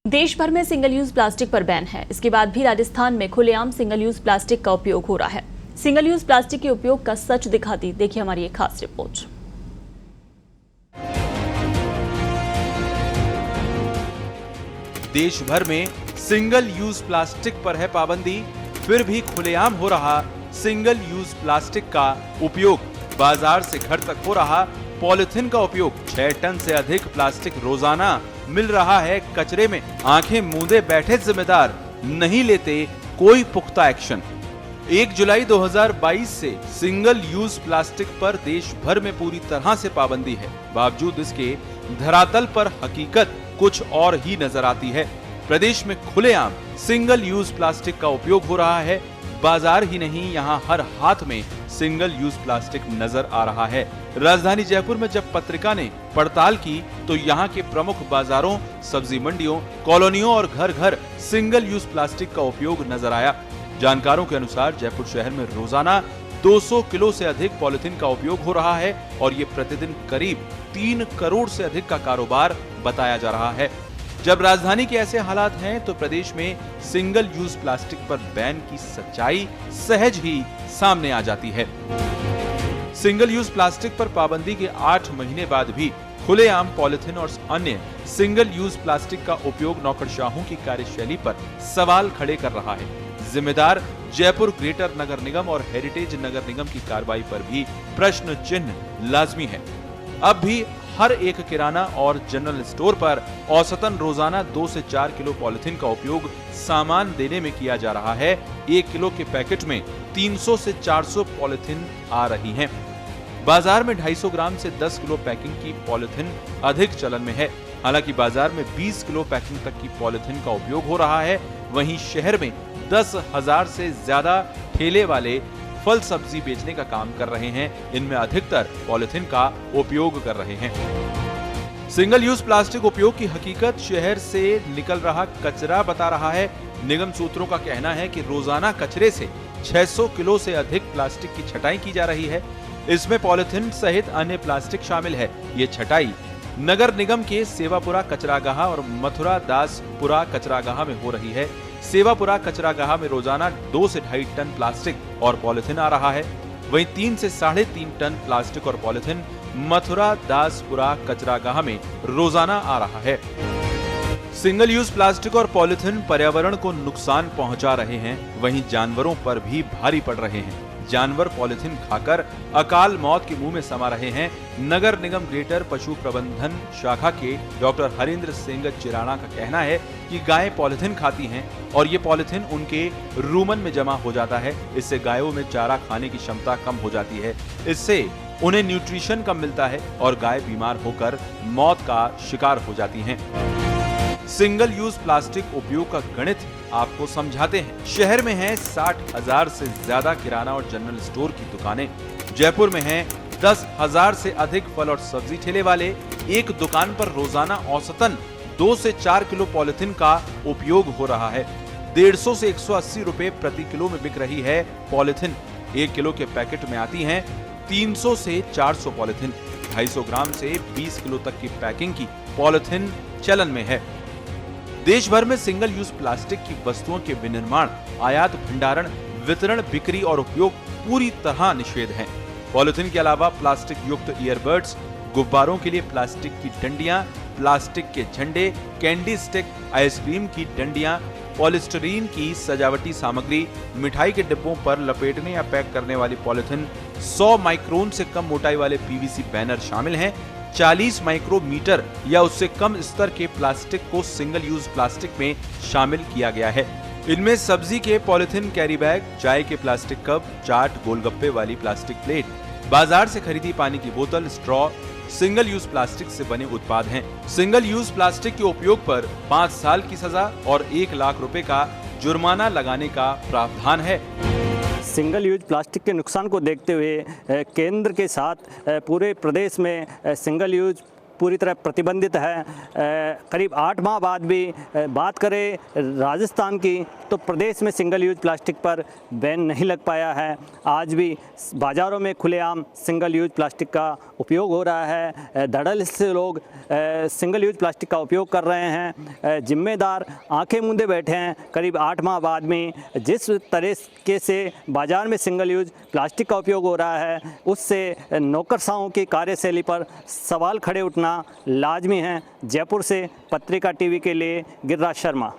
देश भर में सिंगल यूज प्लास्टिक पर बैन है। इसके बाद भी राजस्थान में खुलेआम सिंगल यूज प्लास्टिक का उपयोग हो रहा है। सिंगल यूज प्लास्टिक के उपयोग का सच दिखाती देखिए हमारी एक खास रिपोर्ट। देश भर में सिंगल यूज प्लास्टिक पर है पाबंदी, फिर भी खुलेआम हो रहा सिंगल यूज प्लास्टिक का उपयोग। बाजार से घर तक हो रहा पॉलिथीन का उपयोग। 6 टन से अधिक प्लास्टिक रोजाना मिल रहा है कचरे में। आंखें मूंदे बैठे जिम्मेदार, नहीं लेते कोई पुख्ता एक्शन। 1 जुलाई 2022 से सिंगल यूज प्लास्टिक पर देश भर में पूरी तरह से पाबंदी है। बावजूद इसके धरातल पर हकीकत कुछ और ही नजर आती है। प्रदेश में खुलेआम सिंगल यूज प्लास्टिक का उपयोग हो रहा है। बाजार ही नहीं, यहाँ हर हाथ में सिंगल यूज प्लास्टिक नजर आ रहा है। राजधानी जयपुर में जब पत्रिका ने पड़ताल की तो यहाँ के प्रमुख बाजारों, सब्जी मंडियों, कॉलोनियों और घर घर सिंगल यूज प्लास्टिक का उपयोग नजर आया। जानकारों के अनुसार जयपुर शहर में रोजाना 200 किलो से अधिक पॉलिथीन का उपयोग हो रहा है और ये प्रतिदिन करीब 3 करोड़ से अधिक का कारोबार बताया जा रहा है। जब राजधानी के ऐसे हालात हैं तो प्रदेश में सिंगल यूज प्लास्टिक पर बैन की सच्चाई सहज ही सामने आ जाती है। सिंगल यूज प्लास्टिक पर पाबंदी के 8 महीने बाद भी खुलेआम पॉलिथीन और अन्य सिंगल यूज प्लास्टिक का उपयोग नौकरशाहों की कार्यशैली पर सवाल खड़े कर रहा है। जिम्मेदार जयपुर ग्रेटर नगर निगम और हेरिटेज नगर निगम की कार्रवाई पर भी प्रश्न चिन्ह लाजमी है। अब भी हर एक किराना और जनरल स्टोर पर औसतन रोजाना 2 से 4 किलो पॉलिथीन का उपयोग सामान देने में किया जा रहा है। 1 किलो के पैकेट में 300 से 400 पॉलिथीन आ रही हैं। बाजार में 250 ग्राम से 10 किलो पैकिंग की पॉलिथीन अधिक चलन में है। हालांकि बाजार में 20 किलो पैकिंग तक की पॉलिथीन का उपयोग हो रहा है। वहीं शहर में 10,000 से ज्यादा ठेले वाले फल सब्जी बेचने का काम कर रहे हैं। इनमें अधिकतर पॉलिथीन का उपयोग कर रहे हैं। सिंगल यूज प्लास्टिक उपयोग की हकीकत शहर से निकल रहा कचरा बता रहा है। निगम सूत्रों का कहना है कि रोजाना कचरे से 600 किलो से अधिक प्लास्टिक की छटाई की जा रही है। इसमें पॉलिथीन सहित अन्य प्लास्टिक शामिल है। ये छटाई नगर निगम के सेवापुरा कचरागाह और मथुरा दासपुरा कचरागाह में हो रही है। सेवापुरा कचरागाह में रोजाना 2 से 2.5 टन प्लास्टिक और पॉलिथीन आ रहा है। वहीं 3 से 3.5 टन प्लास्टिक और पॉलिथीन मथुरा दासपुरा कचरागाह में रोजाना आ रहा है। सिंगल यूज प्लास्टिक और पॉलिथीन पर्यावरण को नुकसान पहुंचा रहे हैं, वहीं जानवरों पर भी भारी पड़ रहे हैं। जानवर पॉलिथीन खाकर अकाल मौत के मुंह में समा रहे हैं। नगर निगम ग्रेटर पशु प्रबंधन शाखा के डॉक्टर हरेंद्र सिंह चिराणा का कहना है कि गायें पॉलिथीन खाती हैं और ये पॉलिथीन उनके रूमन में जमा हो जाता है। इससे गायों में चारा खाने की क्षमता कम हो जाती है। इससे उन्हें न्यूट्रिशन कम मिलता है और गाय बीमार होकर मौत का शिकार हो जाती हैं। सिंगल यूज प्लास्टिक उपयोग का गणित आपको समझाते हैं। शहर में है 60,000 से ज्यादा किराना और जनरल स्टोर की दुकानें। जयपुर में है 10,000 से अधिक फल और सब्जी ठेले वाले। एक दुकान पर रोजाना औसतन 2 से 4 किलो पॉलिथीन का उपयोग हो रहा है। 150 से 180 रुपए प्रति किलो में बिक रही है पॉलिथीन। 1 किलो के पैकेट में आती हैं 300 से 400 पॉलिथीन। 250 ग्राम से 20 किलो तक की पैकिंग की पॉलिथीन चलन में है। देश भर में सिंगल यूज प्लास्टिक की वस्तुओं के विनिर्माण, आयात, भंडारण, वितरण, बिक्री और उपयोग पूरी तरह निषेध है। पॉलिथीन के अलावा प्लास्टिक युक्त ईयरबड्स, गुब्बारों के लिए प्लास्टिक की डंडियां, प्लास्टिक के झंडे, कैंडी स्टिक, आइसक्रीम की डंडियां, पॉलिस्टरीन की सजावटी सामग्री, मिठाई के डिब्बों पर लपेटने या पैक करने वाली पॉलिथीन, 100 माइक्रोन से कम मोटाई वाले पीवीसी बैनर शामिल हैं। 40 माइक्रोमीटर या उससे कम स्तर के प्लास्टिक को सिंगल यूज प्लास्टिक में शामिल किया गया है। इनमें सब्जी के पॉलिथीन कैरी बैग, चाय के प्लास्टिक कप, चाट, गोलगप्पे वाली प्लास्टिक प्लेट, बाजार से खरीदी पानी की बोतल, स्ट्रॉ सिंगल यूज प्लास्टिक से बने उत्पाद हैं। सिंगल यूज प्लास्टिक के उपयोग पर 5 साल की सजा और 1 लाख रुपए का जुर्माना लगाने का प्रावधान है। सिंगल यूज प्लास्टिक के नुकसान को देखते हुए केंद्र के साथ पूरे प्रदेश में सिंगल यूज पूरी तरह प्रतिबंधित है। करीब 8 माह बाद भी बात करें राजस्थान की तो प्रदेश में सिंगल यूज प्लास्टिक पर बैन नहीं लग पाया है। आज भी बाज़ारों में खुलेआम सिंगल यूज प्लास्टिक का उपयोग हो रहा है। धड़ल्ले से लोग सिंगल यूज प्लास्टिक का उपयोग कर रहे हैं। जिम्मेदार आंखें मूंदे बैठे हैं। करीब 8 माह बाद में जिस तरीके से बाज़ार में सिंगल यूज प्लास्टिक का उपयोग हो रहा है उससे नौकरशाहों की कार्यशैली पर सवाल खड़े उठना लाजमी है। जयपुर से पत्रिका टीवी के लिए गिरिराज शर्मा।